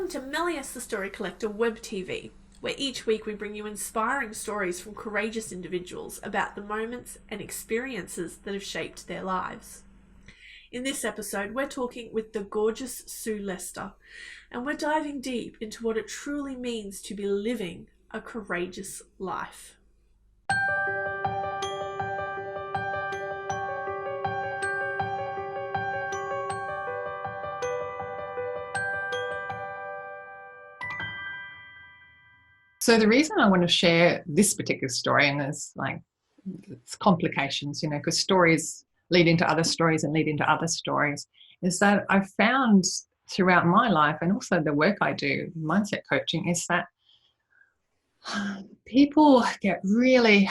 to MellyS The Story Collector web TV, where each week we bring you inspiring stories from courageous individuals about the moments and experiences that have shaped their lives. In this episode, we're talking with the gorgeous Sue Lester, and we're diving deep into what it truly means to be living a courageous life. So the reason I want to share this particular story, and there's it's complications, because stories lead into other stories and lead into other stories, is that I've found throughout my life and also the work I do, mindset coaching, is that people get really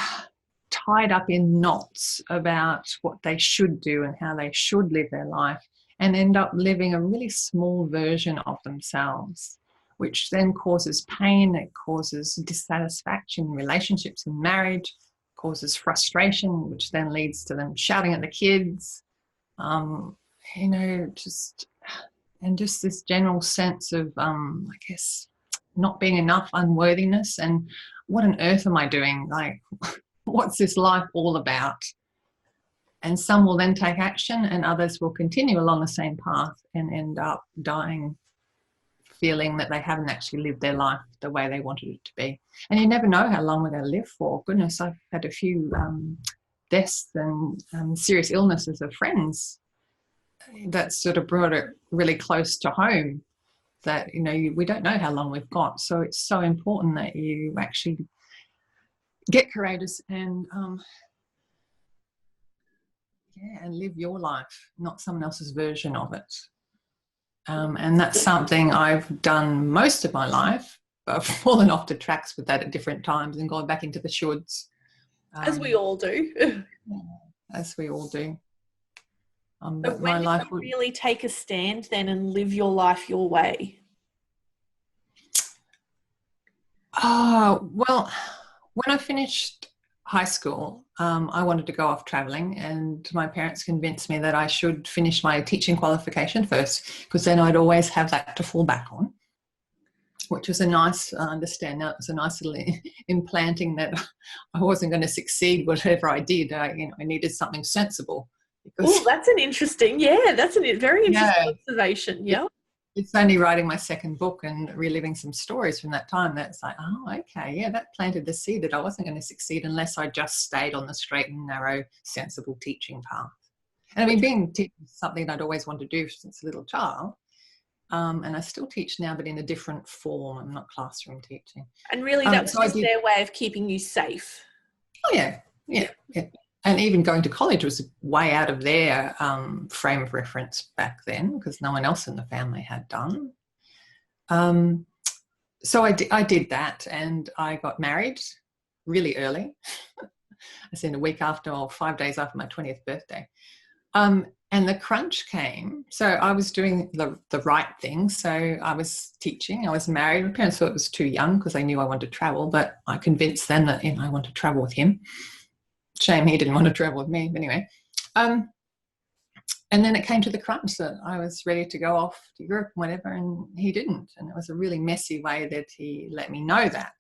tied up in knots about what they should do and how they should live their life and end up living a really small version of themselves, which then causes pain, it causes dissatisfaction in relationships and marriage, causes frustration, which then leads to them shouting at the kids, just this general sense of, not being enough, unworthiness, and what on earth am I doing? What's this life all about? And some will then take action and others will continue along the same path and end up dying feeling that they haven't actually lived their life the way they wanted it to be. And you never know how long we're going to live for. Goodness, I've had a few deaths and serious illnesses of friends that sort of brought it really close to home that, we don't know how long we've got. So it's so important that you actually get courageous and live your life, not someone else's version of it. And that's something I've done most of my life, but I've fallen off the tracks with that at different times and gone back into the shoulds. As we all do. As we all do. So but when my did life you really take a stand then and live your life your way? Oh, well, when I finished high school, I wanted to go off travelling, and my parents convinced me that I should finish my teaching qualification first, because then I'd always have that to fall back on, which was a nice, understand now, it was a nice little implanting that I wasn't going to succeed whatever I did. I needed something sensible. Oh, that's an interesting, that's a very interesting observation. Yeah. It's only writing my second book and reliving some stories from that time that's like, oh, okay, yeah, that planted the seed that I wasn't going to succeed unless I just stayed on the straight and narrow, sensible teaching path. And I mean, being teaching is something I'd always wanted to do since a little child. And I still teach now, but in a different form. I'm not classroom teaching. And really that was just their way of keeping you safe. Oh, yeah. And even going to college was way out of their frame of reference back then, because no one else in the family had done. So I did that, and I got married really early. I said a week after, or 5 days after my 20th birthday. And the crunch came. So I was doing the right thing. So I was teaching. I was married. My parents thought it was too young because they knew I wanted to travel, but I convinced them that I wanted to travel with him. Shame he didn't want to travel with me, but anyway. And then it came to the crunch that I was ready to go off to Europe, whatever, and he didn't. And it was a really messy way that he let me know that.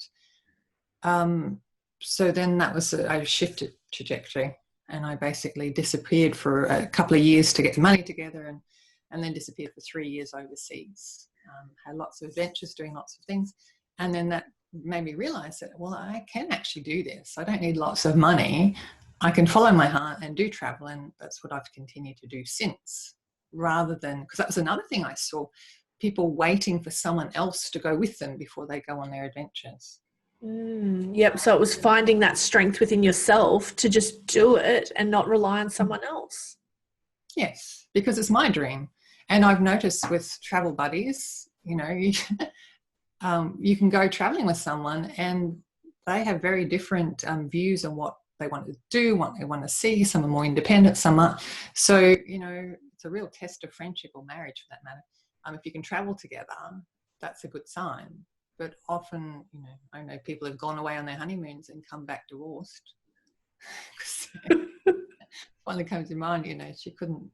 So then I shifted trajectory, and I basically disappeared for a couple of years to get the money together, and then disappeared for 3 years overseas. Had lots of adventures, doing lots of things. And then that made me realize that, well, I can actually do this. I don't need lots of money. I can follow my heart and do travel, and that's what I've continued to do since, rather than, because that was another thing I saw, people waiting for someone else to go with them before they go on their adventures. Yep. So it was finding that strength within yourself to just do it and not rely on someone else. Yes, because it's my dream. And I've noticed with travel buddies, you can go traveling with someone and they have very different views on what they want to do, what they want to see. Some are more independent, some are. So, it's a real test of friendship or marriage for that matter. If you can travel together, that's a good sign. But often, I know people have gone away on their honeymoons and come back divorced. Finally comes to mind, she couldn't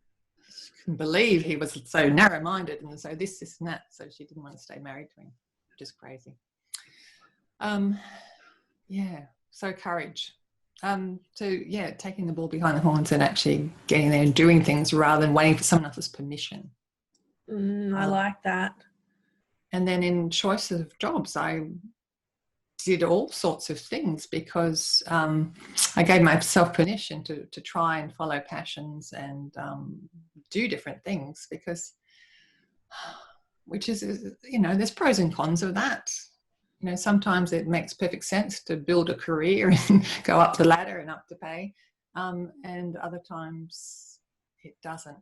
couldn't believe he was so narrow-minded and so this and that. So she didn't want to stay married to him, which is crazy. Yeah, so courage. Taking the ball behind the horns and actually getting there and doing things rather than waiting for someone else's permission. I like that. And then in choices of jobs, I did all sorts of things because I gave myself permission to try and follow passions and do different things because, which is, there's pros and cons of that. Sometimes it makes perfect sense to build a career and go up the ladder and up the pay, and other times it doesn't.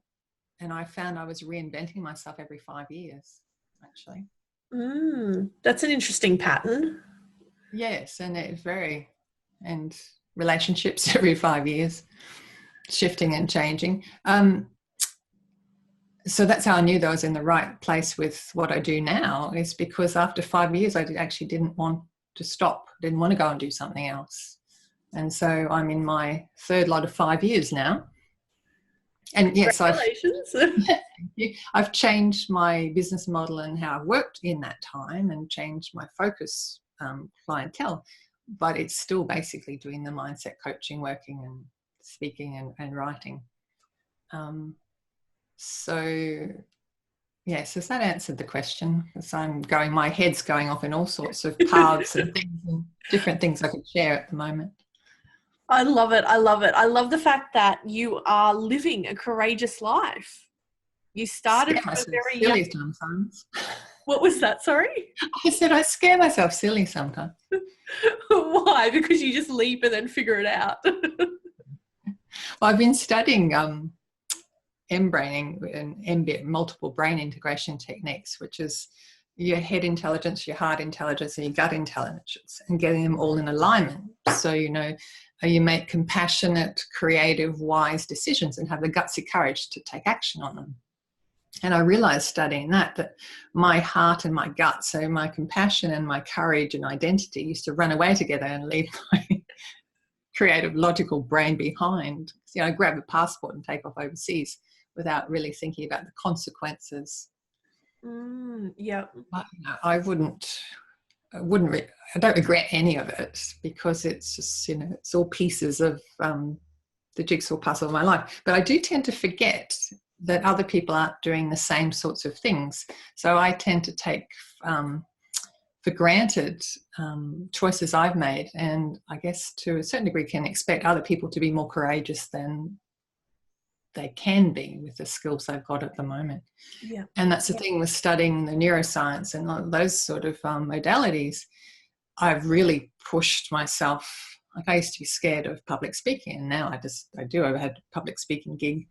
And I found I was reinventing myself every 5 years, actually. That's an interesting pattern. Yes, and relationships every 5 years, shifting and changing. So that's how I knew that I was in the right place with what I do now, is because after 5 years, I actually didn't want to stop, didn't want to go and do something else. And so I'm in my third lot of 5 years now. And yes, I've changed my business model and how I've worked in that time and changed my focus clientele, but it's still basically doing the mindset coaching, working and speaking and writing. So yes, has that answered the question? Because my head's going off in all sorts of paths and things and different things I could share at the moment. I love it. I love it. I love the fact that you are living a courageous life. You started from a very silly sometimes. What was that? Sorry? I said I scare myself silly sometimes. Why? Because you just leap and then figure it out. Well, I've been studying M-braining and MBIT, multiple brain integration techniques, which is your head intelligence, your heart intelligence, and your gut intelligence, and getting them all in alignment. So, you make compassionate, creative, wise decisions and have the gutsy courage to take action on them. And I realized studying that my heart and my gut, so my compassion and my courage and identity used to run away together and leave my creative, logical brain behind. I grab a passport and take off overseas without really thinking about the consequences. Yeah. But, I don't regret any of it because it's just, it's all pieces of the jigsaw puzzle of my life. But I do tend to forget that other people aren't doing the same sorts of things. So I tend to take for granted choices I've made, and I guess to a certain degree can expect other people to be more courageous than they can be with the skills they've got at the moment. Yeah. And that's the thing with studying the neuroscience and those sort of modalities. I've really pushed myself. Like I used to be scared of public speaking, and now I do. I've had a public speaking gig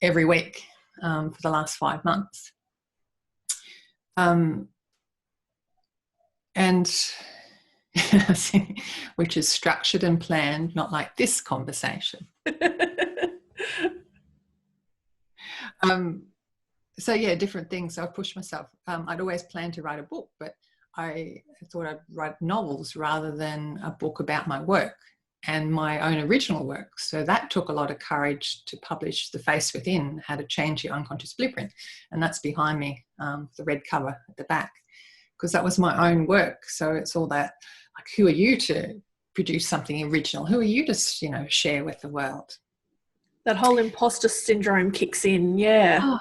every week for the last 5 months. And which is structured and planned, not like this conversation. So yeah, different things. So I pushed myself. I'd always planned to write a book, but I thought I'd write novels rather than a book about my work and my own original work. So that took a lot of courage to publish The Face Within, How to Change Your Unconscious Blueprint. And that's behind me, the red cover at the back, because that was my own work. So it's all that, like, who are you to produce something original? Who are you to, share with the world? That whole imposter syndrome kicks in, yeah. Oh,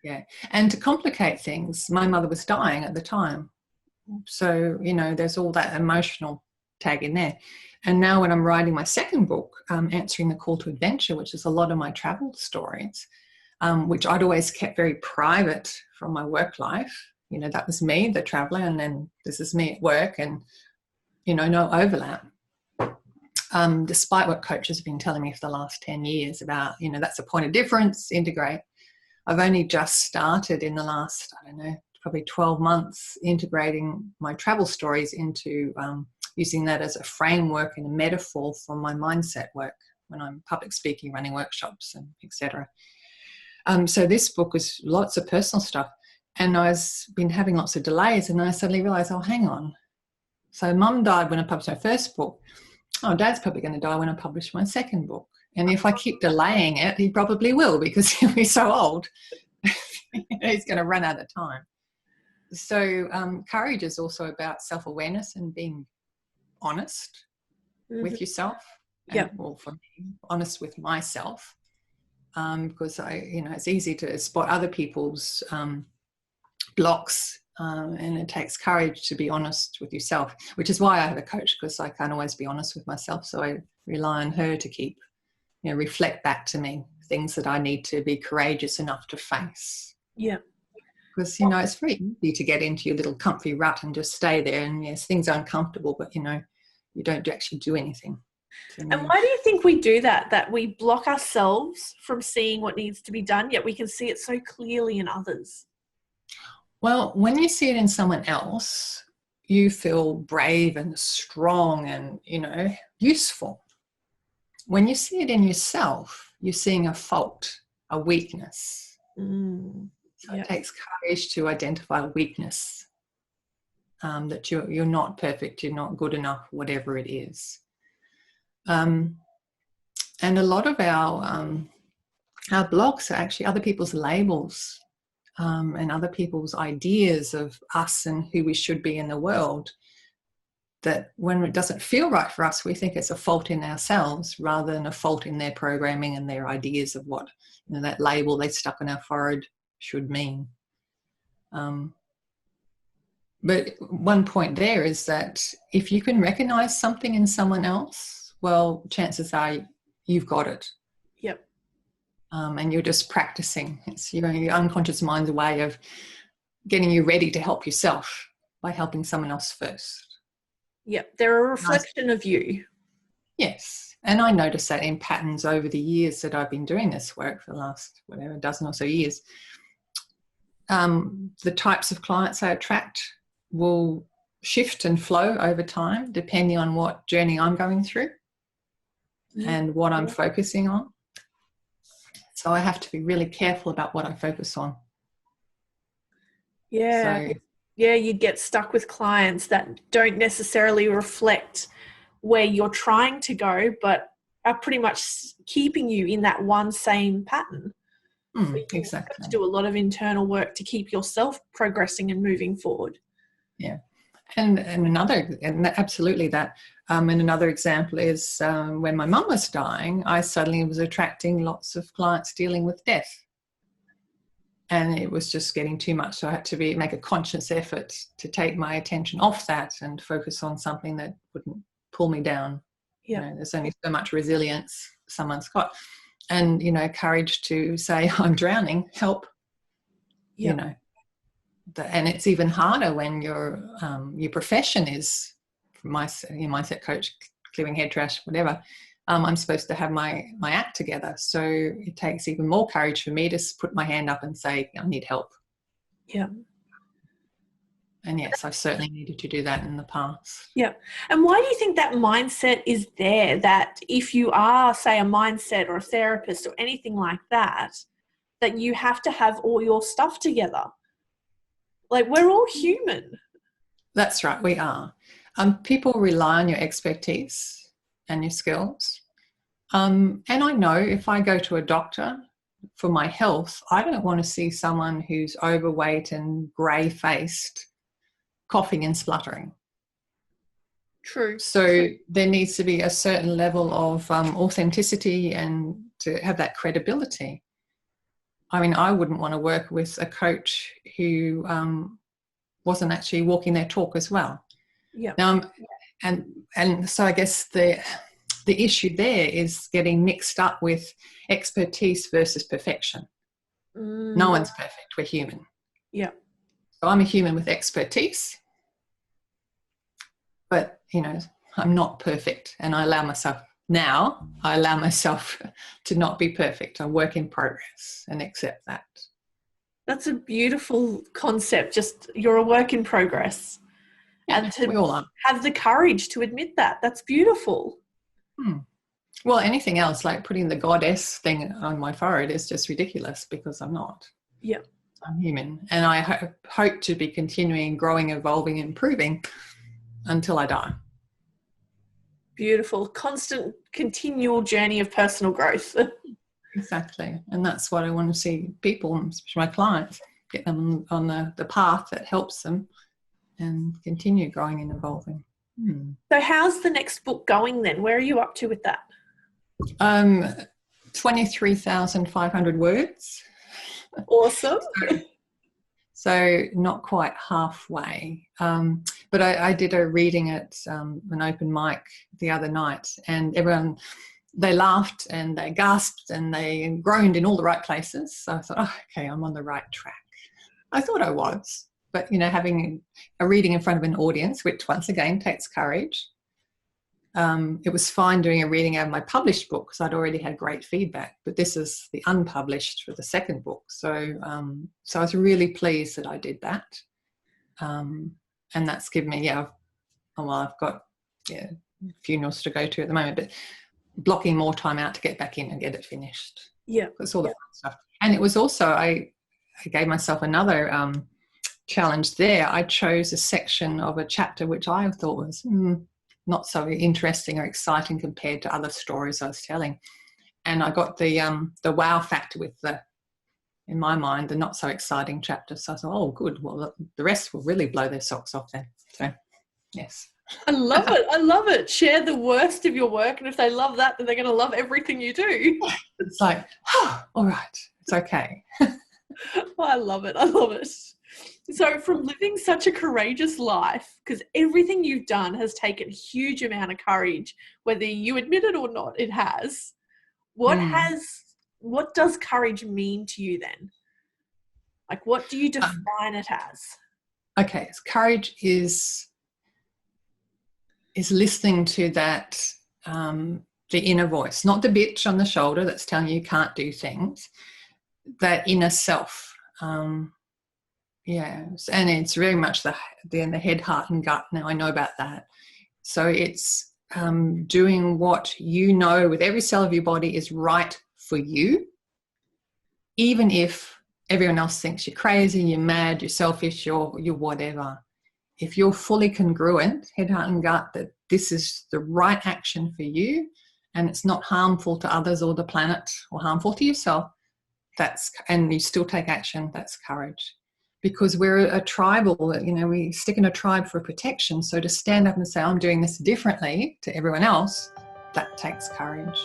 yeah. And to complicate things, my mother was dying at the time. So, there's all that emotional tag in there. And now when I'm writing my second book, Answering the Call to Adventure, which is a lot of my travel stories, which I'd always kept very private from my work life. That was me, the traveller, and then this is me at work, and, no overlap. Despite what coaches have been telling me for the last 10 years about, that's a point of difference, integrate. I've only just started in the last, probably 12 months, integrating my travel stories into using that as a framework and a metaphor for my mindset work when I'm public speaking, running workshops, and etc. So this book is lots of personal stuff, and I've been having lots of delays, and I suddenly realised, oh, hang on. So Mum died when I published my first book. Oh, Dad's probably going to die when I publish my second book. And if I keep delaying it, he probably will, because he'll be so old. He's going to run out of time. So courage is also about self-awareness and being honest with yourself. Yep. And, well, for me, honest with myself. Because it's easy to spot other people's blocks, and it takes courage to be honest with yourself, which is why I have a coach, because I can't always be honest with myself. So I rely on her to keep, reflect back to me things that I need to be courageous enough to face. Yeah. Because, it's very easy to get into your little comfy rut and just stay there. And yes, things are uncomfortable, but, you don't actually do anything. And why do you think we do that? That we block ourselves from seeing what needs to be done, yet we can see it so clearly in others? Well, when you see it in someone else, you feel brave and strong and, useful. When you see it in yourself, you're seeing a fault, a weakness. So it takes courage to identify weakness, that you're not perfect, you're not good enough, whatever it is. And a lot of our blocks are actually other people's labels, and other people's ideas of us and who we should be in the world, that when it doesn't feel right for us, we think it's a fault in ourselves rather than a fault in their programming and their ideas of what, that label they stuck on our forehead should mean. But one point there is that if you can recognize something in someone else, well, chances are you've got it. Yep. And you're just practicing. It's your unconscious mind's way of getting you ready to help yourself by helping someone else first. Yep. They're a reflection of you. Yes. And I noticed that in patterns over the years that I've been doing this work for the last, dozen or so years. The types of clients I attract will shift and flow over time depending on what journey I'm going through and what I'm focusing on. So I have to be really careful about what I focus on. Yeah. So, you get stuck with clients that don't necessarily reflect where you're trying to go, but are pretty much keeping you in that one same pattern. Exactly. You have to do a lot of internal work to keep yourself progressing and moving forward. Yeah. And absolutely that. And another example is when my mum was dying, I suddenly was attracting lots of clients dealing with death. And it was just getting too much. So I had to make a conscious effort to take my attention off that and focus on something that wouldn't pull me down. Yeah. There's only so much resilience someone's got. And, courage to say, I'm drowning, help. Yeah. And it's even harder when your profession is, mindset coach, clearing head trash, whatever. I'm supposed to have my act together. So it takes even more courage for me to put my hand up and say, I need help. Yeah. And yes, I've certainly needed to do that in the past. Yeah. And why do you think that mindset is there, that if you are, say, a mindset or a therapist or anything like that, that you have to have all your stuff together? Like, we're all human. That's right, we are. People rely on your expertise and your skills. And I know if I go to a doctor for my health, I don't want to see someone who's overweight and grey-faced, coughing and spluttering. True. So there needs to be a certain level of authenticity and to have that credibility. I mean, I wouldn't want to work with a coach who wasn't actually walking their talk as well. Yeah. And so I guess the issue there is getting mixed up with expertise versus perfection. No one's perfect. We're human. Yeah. So I'm a human with expertise, but, I'm not perfect. And I allow myself to not be perfect. I'm work in progress and accept that. That's a beautiful concept. Just, you're a work in progress. Yeah, and to we all are. Have the courage to admit that. That's beautiful. Well, anything else, like putting the goddess thing on my forehead, is just ridiculous because I'm not. Yeah. I'm human. And I hope to be continuing, growing, evolving, improving until I die. Beautiful. Constant, continual journey of personal growth. Exactly. And that's what I want to see people, especially my clients, get them on the path that helps them and continue growing and evolving. So how's the next book going then? Where are you up to with that? 23,500 words. Awesome. So not quite halfway. But I did a reading at an open mic the other night, and everyone, they laughed and they gasped and they groaned in all the right places. So I thought, oh, okay, I'm on the right track. I thought I was. But, you know, having a reading in front of an audience, which once again takes courage, it was fine doing a reading out of my published book because I'd already had great feedback. But this is the unpublished for the second book. So I was really pleased that I did that. And that's given me, I've got funerals to go to at the moment, but blocking more time out to get back in and get it finished. Yeah. That's all the fun stuff. And it was also, I gave myself another challenge there. I chose a section of a chapter which I thought was not so interesting or exciting compared to other stories I was telling. And I got the wow factor with in my mind, the not so exciting chapter. So I thought, oh, good. Well, the rest will really blow their socks off then. So, yes. I love it. I love it. Share the worst of your work. And if they love that, then they're going to love everything you do. It's like, oh, all right. It's okay. I love it. I love it. So from living such a courageous life, because everything you've done has taken a huge amount of courage, whether you admit it or not, it has. What does courage mean to you then? Like, what do you define it as? Okay. So courage is listening to that, the inner voice, not the bitch on the shoulder that's telling you can't do things, that inner self. Yes, and it's very much the head, heart, and gut. Now I know about that. So it's doing what you know with every cell of your body is right for you, even if everyone else thinks you're crazy, you're mad, you're selfish, you're whatever. If you're fully congruent, head, heart, and gut, that this is the right action for you, and it's not harmful to others or the planet or harmful to yourself, and you still take action, that's courage. Because we're a tribal, you know, we stick in a tribe for protection. So to stand up and say, I'm doing this differently to everyone else, that takes courage.